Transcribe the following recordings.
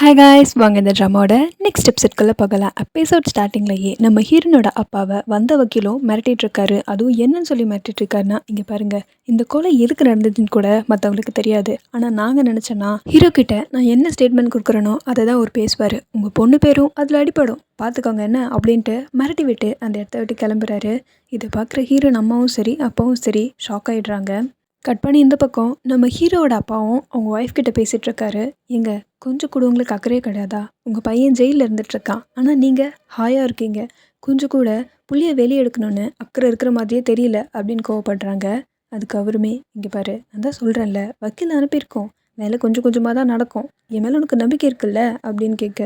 Hi guys, வாங்க இந்த ட்ராமாவோட next எபிசோட்குள்ளே போகலாம். எபிசோட் ஸ்டார்டிங்லேயே நம்ம ஹீரோனோட அப்பாவை வந்த வக்கீலும் மிரட்டிட்டு இருக்காரு. அதுவும் என்னன்னு சொல்லி மிரட்டிட்டு இருக்காருன்னா, இங்கே பாருங்க, இந்த கொலை எதுக்கு நடந்ததுன்னு கூட மற்றவங்களுக்கு தெரியாது. ஆனால் நாங்கள் நினச்சோன்னா ஹீரோ கிட்ட நான் என்ன ஸ்டேட்மெண்ட் கொடுக்குறேனோ அதை தான் அவர் பேசுவார். உங்கள் பொண்ணு பேரும் அதில் அடிப்படும், பார்த்துக்கோங்க என்ன அப்படின்ட்டு மிரட்டி விட்டு அந்த இடத்த விட்டு கிளம்புறாரு. இதை பார்க்குற ஹீரோ அம்மாவும் சரி அப்பாவும் சரி ஷாக் ஆகிடுறாங்க. கட் பண்ணி இந்த பக்கம் நம்ம ஹீரோவோட அப்பாவும் அவங்க ஒய்ஃப் கிட்ட பேசிகிட்டு இருக்காரு. எங்க கொஞ்சம் கூட உங்களுக்கு அக்கறையே கிடையாதா? உங்கள் பையன் ஜெயிலில் இருந்துகிட்ருக்கான், ஆனால் நீங்கள் ஹாயாக இருக்கீங்க. கொஞ்சம் கூட புள்ளியை வெளியே எடுக்கணும்னு அக்கறை இருக்கிற மாதிரியே தெரியல அப்படின்னு கோவப்படுறாங்க. அதுக்கு அவருமே, இங்கே பாரு, நான் தான் சொல்கிறேன்ல, வக்கீல் அனுப்பியிருக்கோம், வேலை கொஞ்சம் கொஞ்சமாக தான் நடக்கும், என் மேலே உனக்கு நம்பிக்கை இருக்குல்ல அப்படின்னு கேட்க,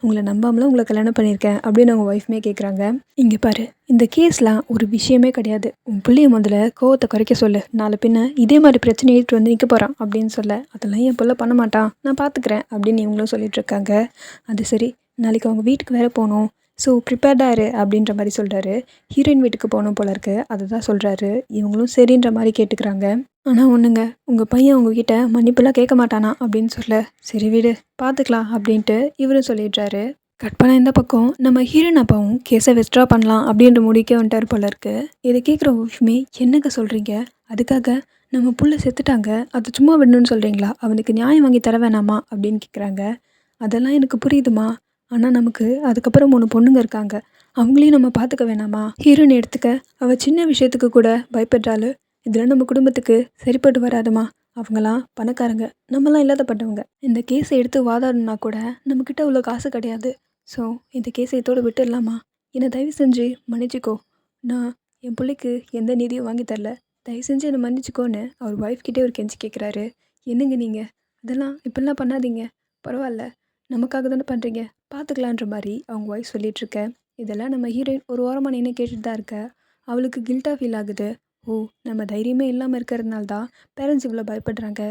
உங்களை நம்பாமலாம் உங்களை கல்யாணம் பண்ணியிருக்கேன் அப்படின்னு அவங்க ஒய்ஃப்மே கேட்குறாங்க. இங்கே பாரு, இந்த கேஸ்லாம் ஒரு விஷயமே கிடையாது, உன் பிள்ளைய முதல்ல கோவத்தை குறைக்க சொல்லு, நாளை பின்ன இதே மாதிரி பிரச்சனை எடுத்துட்டு வந்து நிற்க போகிறான் அப்படின்னு சொல்ல, அதெல்லாம் என் பிள்ளை பண்ண மாட்டான், நான் பார்த்துக்கிறேன் அப்படின்னு இவங்களும் சொல்லிட்டு இருக்காங்க. அது சரி, நாளைக்கு அவங்க வீட்டுக்கு வேற போகணும், ஸோ ப்ரிப்பேர்டாக இரு அப்படின்ற மாதிரி சொல்கிறாரு. ஹீரோயின் வீட்டுக்கு போகணும் போல இருக்கு, அதை தான் சொல்கிறாரு. இவங்களும் சரின்ற மாதிரி கேட்டுக்கிறாங்க. ஆனால் ஒன்றுங்க, உங்கள் பையன் உங்ககிட்ட மன்னிப்புலாம் கேட்க மாட்டானா அப்படின்னு சொல்ல, சரி விடு பார்த்துக்கலாம் அப்படின்ட்டு இவரும் சொல்லிடுறாரு. கட் பண்ண இந்த பக்கம் நம்ம ஹீரோயின் அப்பாவும் கேஸை வித்ட்ரா பண்ணலாம் அப்படின்ற முடிக்க வந்துட்டார் போல இருக்கு. இதை கேட்குற ஒய்ஃப்மே, என்னங்க சொல்கிறீங்க, அதுக்காக நம்ம புள்ள செத்துட்டாங்க, அதை சும்மா விடணும்னு சொல்கிறீங்களா, அவனுக்கு நியாயம் வாங்கி தர வேணாமா அப்படின்னு கேட்குறாங்க. அதெல்லாம் எனக்கு புரியுதுமா, ஆனால் நமக்கு அதுக்கப்புறம் 3 பொண்ணுங்க இருக்காங்க, அவங்களையும் நம்ம பார்த்துக்க வேணாமா? ஹீரோயின் எடுத்துக்க, அவள் சின்ன விஷயத்துக்கு கூட பயப்படுறாள், இதெல்லாம் நம்ம குடும்பத்துக்கு சரிப்பட்டு வராதுமா. அவங்களாம் பணக்காரங்க, நம்மலாம் இல்லாதப்பட்டவங்க. இந்த கேஸை எடுத்து வாதாடணுன்னா கூட நம்மக்கிட்ட அவ்வளோ காசு கிடையாது. ஸோ இந்த கேஸை இதோடு விட்டுடலாமா? என்னை தயவு செஞ்சு மன்னிச்சிக்கோ, நான் என் பிள்ளைக்கு எந்த நீதியும் வாங்கி தரல, தயவு செஞ்சு என்னை மன்னிச்சிக்கோன்னு அவர் ஒய்ஃப்கிட்டே ஒரு கெஞ்சி கேட்குறாரு. என்னங்க நீங்கள் அதெல்லாம் இப்படிலாம் பண்ணாதீங்க, பரவாயில்ல, நமக்காக தானே பண்ணுறீங்க, பார்த்துக்கலான்ற மாதிரி அவங்க ஒய்ஃப் சொல்லிகிட்ருக்க. இதெல்லாம் நம்ம ஹீரோயின் ஒரு ஓரமாக நின்று கேட்டுட்டு தான் இருக்க. அவளுக்கு கில்ட்டாக ஃபீல் ஆகுது. ஓ, நம்ம தைரியமே இல்லாமல் இருக்கிறதுனால தான் பேரண்ட்ஸ் இவ்வளோ பயப்படுறாங்க,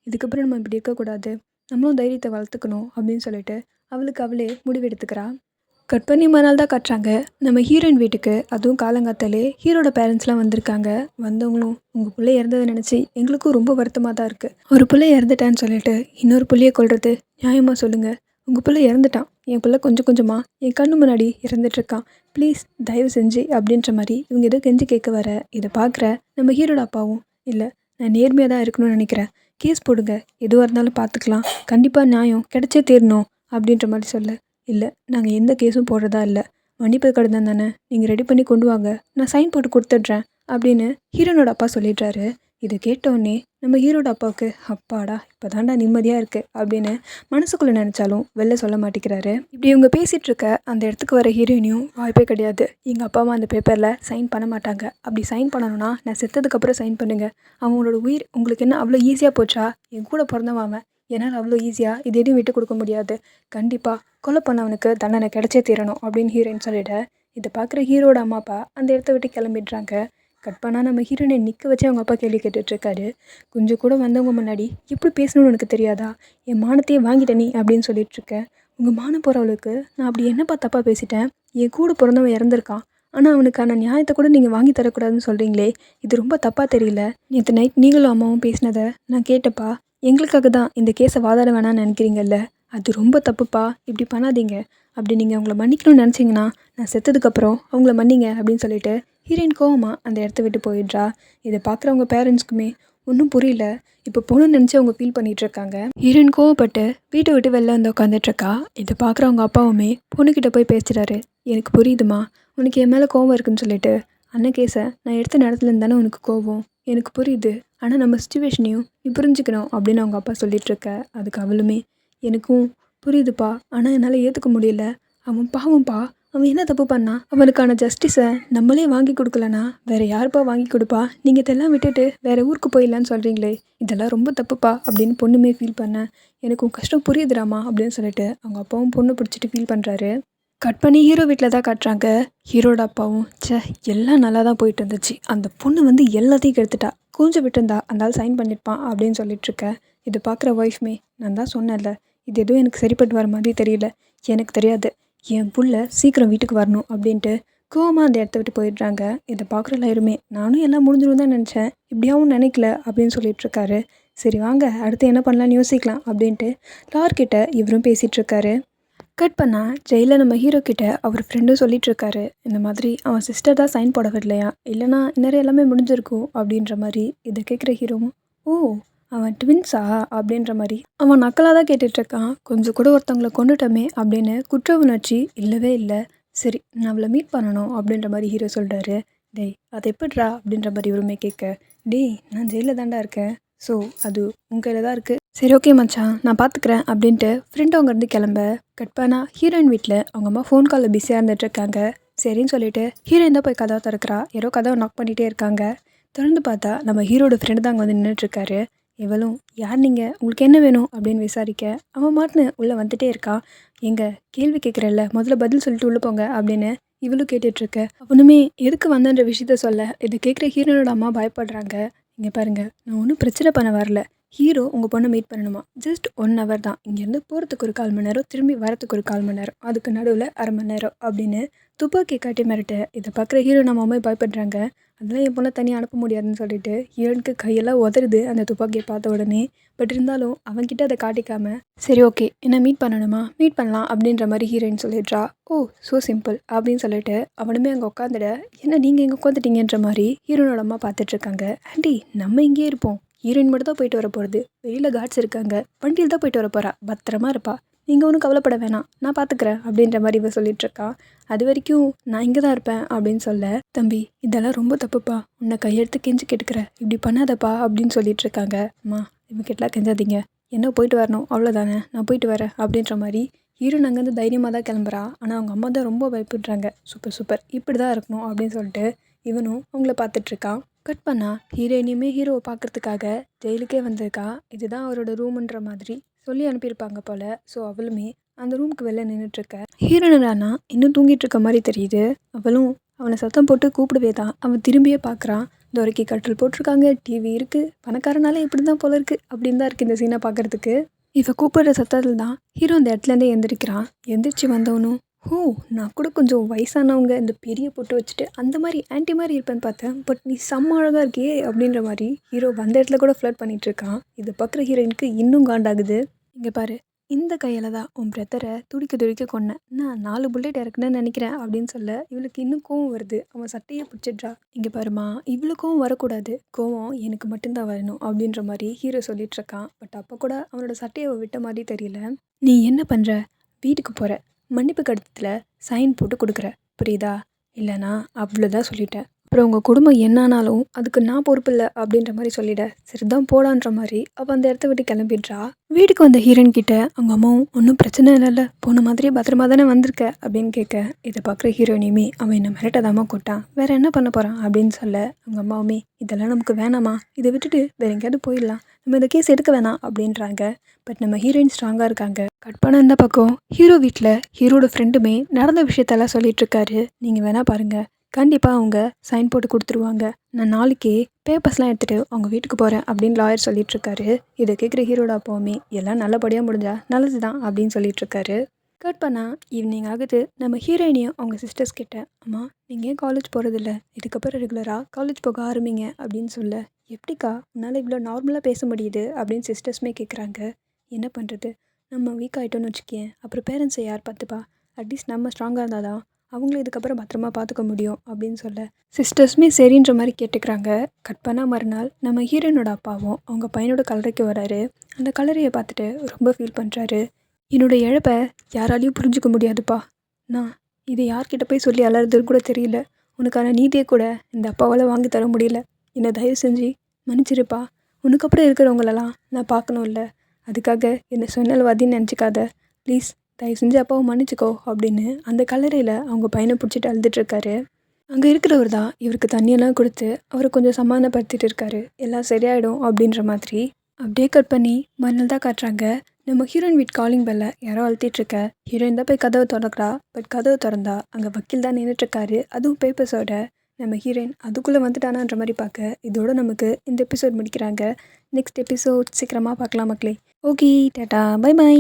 இதுக்கப்புறம் நம்ம இப்படி இருக்கக்கூடாது, நம்மளும் தைரியத்தை வளர்த்துக்கணும் அப்படின்னு சொல்லிட்டு அவளுக்கு அவளே முடிவெடுத்துக்கிறா. கட் பண்ணி மறுநாள் தான் காட்டுறாங்க நம்ம ஹீரோயின் வீட்டுக்கு. அதுவும் காலங்காத்தாலே ஹீரோட பேரண்ட்ஸ்லாம் வந்திருக்காங்க. வந்தவங்களும், உங்கள் பிள்ளை இறந்ததை நினச்சி எங்களுக்கும் ரொம்ப வருத்தமாக தான் இருக்குது, ஒரு பிள்ளை இறந்துட்டான்னு சொல்லிட்டு இன்னொரு பிள்ளையை கொல்றது நியாயமாக சொல்லுங்கள், உங்கள் பிள்ளை இறந்துட்டான், என் பிள்ளை கொஞ்சம் கொஞ்சமாக என் கண்ணு முன்னாடி இறந்துட்டுருக்கான், ப்ளீஸ் தயவு செஞ்சு அப்படின்ற மாதிரி இவங்க ஏதோ கெஞ்சி கேட்க வர. இதை பார்க்குற நம்ம ஹீரோட அப்பாவும், இல்லை நான் நேர்மையாக தான் இருக்கணும்னு நினைக்கிறேன், கேஸ் போடுங்க, எதுவாக இருந்தாலும் பார்த்துக்கலாம், கண்டிப்பாக நியாயம் கிடைச்சே தீரணும் அப்படின்ற மாதிரி சொல்ல, இல்லை நாங்கள் எந்த கேஸும் போடுறதா இல்லை, மன்னிப்பு கடிதம் தானே, நீங்கள் ரெடி பண்ணி கொண்டு வாங்க, நான் சைன் போட்டு கொடுத்துட்றேன் அப்படின்னு ஹீரோனோட அப்பா சொல்லிடுறாரு. இதை கேட்டோடனே நம்ம ஹீரோட அப்பாவுக்கு, அப்பாடா இப்போ தாண்டா நிம்மதியாக இருக்குது அப்படின்னு மனசுக்குள்ளே நினச்சாலும் வெளில சொல்ல மாட்டேங்கிறாரு. இப்படி இவங்க பேசிகிட்டு இருக்க அந்த இடத்துக்கு வர ஹீரோயினையும், வாய்ப்பே கிடையாது, எங்கள் அப்பா அம்மா அந்த பேப்பரில் சைன் பண்ண மாட்டாங்க, அப்படி சைன் பண்ணணும்னா நான் செத்ததுக்கப்புறம் சைன் பண்ணுங்கள், அவங்களோட உயிர் உங்களுக்கு என்ன அவ்வளோ ஈஸியாக போச்சா, என் கூட பிறந்தவாம, என்னால் அவ்வளோ ஈஸியாக இது எதையும் விட்டு கொடுக்க முடியாது, கண்டிப்பாக கொலை பண்ணவனுக்கு தண்டனை கிடைச்சே தீரணும் அப்படின்னு ஹீரோயின் சொல்லிட. இதை பார்க்குற ஹீரோட அம்மா அப்பா அந்த இடத்த விட்டு கிளம்பிடுறாங்க. கட் பண்ணால் நம்ம ஹீரோயினை நிற்க வச்சு அவங்க அப்பா கேள்வி கேட்டுட்ருக்காரு. கொஞ்சம் கூட வந்தவங்க முன்னாடி எப்படி பேசணும்னு எனக்கு தெரியாதா, என் மானத்தையே வாங்கிட்ட நீ அப்படின்னு சொல்லிட்டுருக்கேன். உங்கள் மானம் போகிறவளுக்கு நான் அப்படி என்னப்பா தப்பாக பேசிட்டேன், என் கூட பிறந்தவன் இறந்துருக்கான், ஆனால் அவனுக்கான நியாயத்தை கூட நீங்கள் வாங்கி தரக்கூடாதுன்னு சொல்கிறீங்களே, இது ரொம்ப தப்பாக தெரியல, நேற்று நைட் நீங்களும் அம்மாவும் பேசினதை நான் கேட்டப்பா, எங்களுக்காக தான் இந்த கேஸை வாதாட வேணான்னு நினைக்கிறீங்கல்ல, அது ரொம்ப தப்புப்பா, இப்படி பண்ணாதீங்க, அப்படி நீங்கள் அவங்கள மன்னிக்கணும்னு நினச்சிங்கன்னா நான் செத்ததுக்கப்புறம் அவங்கள மன்னிங்க அப்படின்னு சொல்லிட்டு ஹீரோயின் கோவமாக அந்த இடத்த விட்டு போயிடுறா. இதை பார்க்குறவங்க பேரண்ட்ஸ்க்குமே ஒன்றும் புரியல, இப்போ பொண்ணுன்னு நினச்சி அவங்க ஃபீல் பண்ணிகிட்ருக்காங்க. ஹீரோயின் கோவப்பட்டு வீட்டை விட்டு வெளில வந்து உட்காந்துட்ருக்கா. இதை பார்க்குறவங்க அப்பாவுமே பொண்ணுக்கிட்ட போய் பேசுகிறாரு. எனக்கு புரியுதுமா, உனக்கு என் மேலே கோவம் இருக்குன்னு சொல்லிட்டு, அண்ணன் கேஸை நான் எடுத்த நேரத்துலேருந்து தானே உனக்கு கோவம், எனக்கு புரியுது, ஆனால் நம்ம சுச்சுவேஷனையும் நீ புரிஞ்சுக்கணும் அப்படின்னு அவங்க அப்பா சொல்லிகிட்ருக்க. அதுக்கு அவளுமே, எனக்கும் புரியுதுப்பா, ஆனால் என்னால் ஏற்றுக்க முடியல, அவன் பாவம்ப்பா, அவன் என்ன தப்பு பண்ணா, அவனுக்கான ஜஸ்டிஸை நம்மளே வாங்கி கொடுக்கலனா வேறு யாருப்பா வாங்கி கொடுப்பா, நீங்கள் இதெல்லாம் விட்டுட்டு வேறு ஊருக்கு போயிடலான்னு சொல்கிறீங்களே, இதெல்லாம் ரொம்ப தப்புப்பா அப்படின்னு பொண்ணுமே ஃபீல் பண்ணேன், எனக்கு உன் கஷ்டம் புரியுதுராமா அப்படின்னு சொல்லிட்டு அவங்க அப்பாவும் பொண்ணு பிடிச்சிட்டு ஃபீல் பண்ணுறாரு. கட் பண்ணி ஹீரோ வீட்டில் தான் காட்டுறாங்க. ஹீரோட அப்பாவும், எல்லாம் நல்லா தான் போயிட்டு இருந்துச்சு, அந்த பொண்ணு வந்து எல்லாத்தையும் கெடுத்துட்டா, கொஞ்சம் விட்டுருந்தா அந்த ஆள் சைன் பண்ணியிருப்பான் அப்படின்னு சொல்லிட்டுருக்கேன். இது பார்க்குற ஒய்ஃப்மே, நான் தான் சொன்னேன்ல, இது எதுவும் எனக்கு சரிப்பட்டு வர மாதிரி தெரியல, எனக்கு தெரியாது, என் புள்ள சீக்கிரம் வீட்டுக்கு வரணும் அப்படின்ட்டு கோவமாக அந்த இடத்த விட்டு போயிடுறாங்க. இதை பார்க்குற எல்லாருமே, நானும் எல்லாம் முடிஞ்சிடும் தான் நினச்சேன், இப்படியாவும் நினைக்கல அப்படின்னு சொல்லிட்டுருக்காரு. சரி வாங்க அடுத்து என்ன பண்ணலான்னு யோசிக்கலாம் அப்படின்ட்டு லார்கிட்ட இவரும் பேசிகிட்ருக்காரு. கட் பண்ணா ஜெயிலில் நம்ம ஹீரோ கிட்ட அவர் ஃப்ரெண்டும் சொல்லிகிட்ருக்காரு, இந்த மாதிரி அவன் சிஸ்டர் தான் சைன் போட வரலையா, இல்லைனா இந்நேரம் எல்லாமே முடிஞ்சிருக்கும் அப்படின்ற மாதிரி. இதை கேட்குற ஹீரோவும், ஓ அவன் ட்வின்ஸா அப்படின்ற மாதிரி அவன் நக்கலாக தான் கேட்டுட்ருக்கான். கொஞ்சம் கூட ஒருத்தவங்களை கொண்டுட்டோமே அப்படின்னு குற்ற உணர்ச்சி இல்லவே இல்லை. சரி நான் அவளை மீட் பண்ணணும் அப்படின்ற மாதிரி ஹீரோ சொல்கிறாரு. டேய் அது எப்படிரா அப்படின்ற மாதிரி இவருமே கேட்க, டேய் நான் ஜெயிலில் தாண்டா இருக்கேன், ஸோ அது உங்கள் கையில் தான் இருக்குது. சரி ஓகே மச்சான் நான் பார்த்துக்கிறேன் அப்படின்ட்டு ஃப்ரெண்ட் அங்கேருந்து கிளம்ப. கட் பண்ணா ஹீரோயின் வீட்டில் அவங்க அம்மா ஃபோன் காலில் பிஸியாக இருந்துகிட்ருக்காங்க. சரின்னு சொல்லிட்டு ஹீரோயின் தான் போய் கதவை திறக்கிறா. யாரோ கதவை நாக் பண்ணிகிட்டே இருக்காங்க. திறந்து பார்த்தா நம்ம ஹீரோட ஃப்ரெண்டு தான் அங்கே வந்து நின்றுட்டுருக்காரு. இவளும் யார் நீங்கள், உங்களுக்கு என்ன வேணும் அப்படின்னு விசாரிக்க அவன் மாட்டுன்னு உள்ளே வந்துட்டே இருக்கான். எங்க கேள்வி கேட்குறல்ல முதல்ல பதில் சொல்லிட்டு உள்ளே போங்க அப்படின்னு இவளும் கேட்டுட்ருக்க. அவனுமே எதுக்கு வந்தன்ற விஷயத்த சொல்ல இதை கேட்குற ஹீரோனோட அம்மா பயப்படுறாங்க. இங்கே பாருங்கள் நான் ஒன்றும் பிரச்சனை பண்ண வரல, ஹீரோ உங்கள் பொண்ணை மீட் பண்ணணுமா, ஜஸ்ட் 1 hour தான், இங்கேருந்து போகிறதுக்கு ஒரு 1/4 மணி நேரம், திரும்பி வரத்துக்கு ஒரு 1/4 மணி நேரம், அதுக்கு நடுவில் 1/2 மணி நேரம் அப்படின்னு துப்பாக்கி காட்டி மிரட்ட இதை பார்க்குற ஹீரோ நம்ம அம்மா பயப்படுறாங்க. அதெல்லாம் என் பொண்ணை தனியாக அனுப்ப முடியாதுன்னு சொல்லிட்டு ஹீரோனுக்கு கையெல்லாம் உதறுது அந்த துப்பாக்கியை பார்த்த உடனே. பட் இருந்தாலும் அவன்கிட்ட அதை காட்டிக்காம சரி ஓகே என்ன மீட் பண்ணணுமா மீட் பண்ணலாம் அப்படின்ற மாதிரி ஹீரோயின் சொல்லிடுறா. ஓ ஸோ சிம்பிள் அப்படின்னு சொல்லிட்டு அவனுமே அங்கே உட்காந்துட. என்ன நீங்கள் இங்கே உட்காந்துட்டீங்கன்ற மாதிரி ஹீரோனோட அம்மா பார்த்துட்ருக்காங்க. ஆண்டி நம்ம இங்கேயே இருப்போம், ஹீரோயின் மட்டும் தான் போயிட்டு வர போகிறது, வெளியில் காட்ஸ் இருக்காங்க, வண்டியில் தான் போயிட்டு வர போகிறா, பத்திரமா இருப்பா, நீங்கள் ஒன்றும் கவலைப்பட வேணாம் நான் பார்த்துக்கிறேன் அப்படின்ற மாதிரி இவ சொல்லிகிட்ருக்கான். அது வரைக்கும் நான் இங்கே தான் இருப்பேன் அப்படின்னு சொல்ல, தம்பி இதெல்லாம் ரொம்ப தப்புப்பா, உன்னை கையெடுத்து கெஞ்சி கேட்டுக்கிறேன், இப்படி பண்ணாதப்பா அப்படின்னு சொல்லிகிட்ருக்காங்க. அம்மா இவன் கிட்டலாம் கெஞ்சாதீங்க, என்ன போயிட்டு வரணும் அவ்வளோதானே, நான் போயிட்டு வரேன் அப்படின்ற மாதிரி ஹீரோன் அங்கேருந்து தைரியமாக தான் கிளம்புறா. ஆனால் அவங்க அம்மா தான் ரொம்ப பயப்படுறாங்க. சூப்பர் சூப்பர் இப்படி தான் இருக்கணும் அப்படின்னு சொல்லிட்டு இவனும் அவங்கள பார்த்துட்ருக்கான். கட் பண்ணா ஹீரோயினியுமே ஹீரோவை பார்க்குறதுக்காக ஜெயிலுக்கே வந்திருக்கா. இதுதான் அவரோட ரூமுன்ற மாதிரி சொல்லி அனுப்பியிருப்பாங்க போல். ஸோ அவளுமே அந்த ரூமுக்கு வெளில நின்றுட்டுருக்க. ஹீரோயினானா இன்னும் தூங்கிட்டு இருக்க மாதிரி தெரியுது. அவளும் அவனை சத்தம் போட்டு கூப்பிடவே தான் அவன் திரும்பியே பார்க்குறான். துரைக்கி கட்டில் போட்டிருக்காங்க, டிவி இருக்குது, பணக்காரனால இப்படி தான் போல இருக்குது அப்படின்னு தான் இருக்குது இந்த சீனை பார்க்குறதுக்கு. இவ கூப்பிடுற சத்தத்தில் தான் ஹீரோ அந்த இடத்துலேருந்தே எந்திரிக்கிறான். எந்திரிச்சு வந்தவனும், ஓ நான் கூட கொஞ்சம் வயசானவங்க இந்த பெரிய பொட்டு வச்சுட்டு அந்த மாதிரி ஆன்ட்டி மாதிரி இருப்பேன்னு பார்த்தேன், பட் நீ செம்ம அழகாக இருக்கியே அப்படின்ற மாதிரி ஹீரோ வந்த இடத்துல கூட ஃப்ளர்ட் பண்ணிகிட்ருக்கான். இதை பார்க்குற ஹீரோயினுக்கு இன்னும் காண்டாகுது. இங்கே பாரு இந்த கையில் தான் உன் பிரதரை துடிக்க துடிக்க கொன்னேன், நான் 4 புல்லட் இறக்குன்னு நினைக்கிறேன் அப்படின்னு சொல்ல இவளுக்கு இன்னும் கோவம் வருது. அவன் சட்டையை பிடிச்சிட்றா. இங்கே பாருமா இவ்வளோ கோவம் வரக்கூடாது, கோவம் எனக்கு மட்டும்தான் வரணும் அப்படின்ற மாதிரி ஹீரோ சொல்லிகிட்ருக்கான். பட் அப்போ கூட அவனோட சட்டையை விட்ட மாதிரி தெரியல. நீ என்ன பண்ணுற, வீட்டுக்கு போகிற, மன்னிப்பு கடிதத்தில் சைன் போட்டு கொடுக்குற, புரியுதா, இல்லைனா அவ்வளோதான் சொல்லிட்டேன், அப்புறம் உங்கள் குடும்பம் என்னானாலும் அதுக்கு நான் பொறுப்பு இல்லை அப்படின்ற மாதிரி சொல்லிட. சரிதான் போடான்ற மாதிரி அவள் அந்த இடத்த விட்டு கிளம்பிடுறா. வீட்டுக்கு வந்த ஹீரோயின் கிட்ட அவங்க அம்மாவும் ஒன்றும் பிரச்சனை இல்லைல்ல, போன மாதிரியே பத்திரமா தானே வந்திருக்க அப்படின்னு கேட்க இதை பார்க்குற ஹீரோயினியுமே அவன் என்ன மிரட்டதாமா கொட்டான், வேறு என்ன பண்ண போகிறான் அப்படின்னு சொல்ல அவங்க அம்மாவுமே இதெல்லாம் நமக்கு வேணாமா, இதை விட்டுட்டு வேறு எங்கேயாவது போயிடலாம், நம்ம இந்த கேஸ் எடுக்க வேணாம் அப்படின்றாங்க. பட் நம்ம ஹீரோயின் ஸ்ட்ராங்காக இருக்காங்க. கட் பண்ண இந்த பக்கம் ஹீரோ வீட்டில் ஹீரோட ஃப்ரெண்டுமே நடந்த விஷயத்தெல்லாம் சொல்லிகிட்ருக்காரு. நீங்கள் வேணால் பாருங்கள், கண்டிப்பாக அவங்க சைன் போட்டு கொடுத்துருவாங்க, நான் நாளைக்கே பேப்பர்ஸ்லாம் எடுத்துகிட்டு அவங்க வீட்டுக்கு போகிறேன் அப்படின்னு லாயர் சொல்லிகிட்ருக்காரு. இதை கேட்குற ஹீரோட அப்போவுமே எல்லாம் நல்லபடியாக முடிஞ்சா நல்லது தான் அப்படின்னு சொல்லிகிட்ருக்காரு. கட் பண்ணால் ஈவினிங் ஆகுது. நம்ம ஹீரோயினையும் அவங்க சிஸ்டர்ஸ் கிட்ட, அம்மா நீங்கள் ஏன் காலேஜ் போகிறதில்ல, இதுக்கப்புறம் ரெகுலராக காலேஜ் போக ஆரம்பிங்க அப்படின்னு சொல்ல, எப்படிக்கா உன்னால் இவ்வளோ நார்மலாக பேச முடியுது அப்படின்னு சிஸ்டர்ஸுமே கேட்குறாங்க. என்ன பண்ணுறது, நம்ம வீக் ஆகிட்டோன்னு வச்சுக்கேன், அப்புறம் பேரண்ட்ஸை யார் பார்த்துப்பா, அட்லீஸ்ட் நம்ம ஸ்ட்ராங்காக இருந்தால் தான் அவங்களும் இதுக்கப்புறம் பத்திரமா பார்த்துக்க முடியும் அப்படின்னு சொல்ல சிஸ்டர்ஸுமே சரின்ற மாதிரி கேட்டுக்கிறாங்க. கட் பண்ணால் மறுநாள் நம்ம ஹீரோயினோட அப்பாவும் அவங்க பையனோட கல்லறைக்கு வராரு. அந்த கல்லறையை பார்த்துட்டு ரொம்ப ஃபீல் பண்ணுறாரு. என்னோட இழப்பை யாராலையும் புரிஞ்சுக்க முடியாதுப்பா, நான் இதை யார்கிட்ட போய் சொல்லி அலறதுன்னு கூட தெரியல, உனக்கான நீதியை கூட இந்த அப்பாவால் வாங்கி தர முடியல, என்னை தயவு செஞ்சு மன்னிச்சிருப்பா, உனக்கப்புறம் இருக்கிறவங்களெல்லாம் நான் பார்க்கணும்ல, அதுக்காக என்னை சொன்னல்வாதின்னு நினச்சிக்காத, ப்ளீஸ் தயவு செஞ்சு அப்பாவை மன்னிச்சிக்கோ அப்படின்னு அந்த கல்லறையில் அவங்க பையனை பிடிச்சிட்டு அழுதுட்ருக்காரு. அங்கே இருக்கிறவர் தான் இவருக்கு தண்ணியெல்லாம் கொடுத்து அவரை கொஞ்சம் சமாதானப்படுத்திட்டு இருக்காரு. எல்லாம் சரியாயிடும் அப்படின்ற மாதிரி. அப்படியே கட் பண்ணி மறுநாள் தான் காட்டுறாங்க. நம்ம ஹீரோயின் வீட் காலிங் பெல்ல யாரோ அழுத்திட்டுருக்க. ஹீரோயின் தான் போய் கதவை திறக்கிறா. பட் கதவை திறந்தா அங்கே வக்கீல் தான் நின்றுட்டுருக்காரு, அதுவும் பேப்பர்ஸோட. நம்ம ஹீரோயின் அதுக்குள்ளே வந்துட்டானான்ற மாதிரி பார்க்க இதோட நமக்கு இந்த எபிசோட் முடிக்கிறாங்க. நெக்ஸ்ட் எபிசோட் சீக்கிரமாக பார்க்கலாம் மக்களே. Okay tata bye by.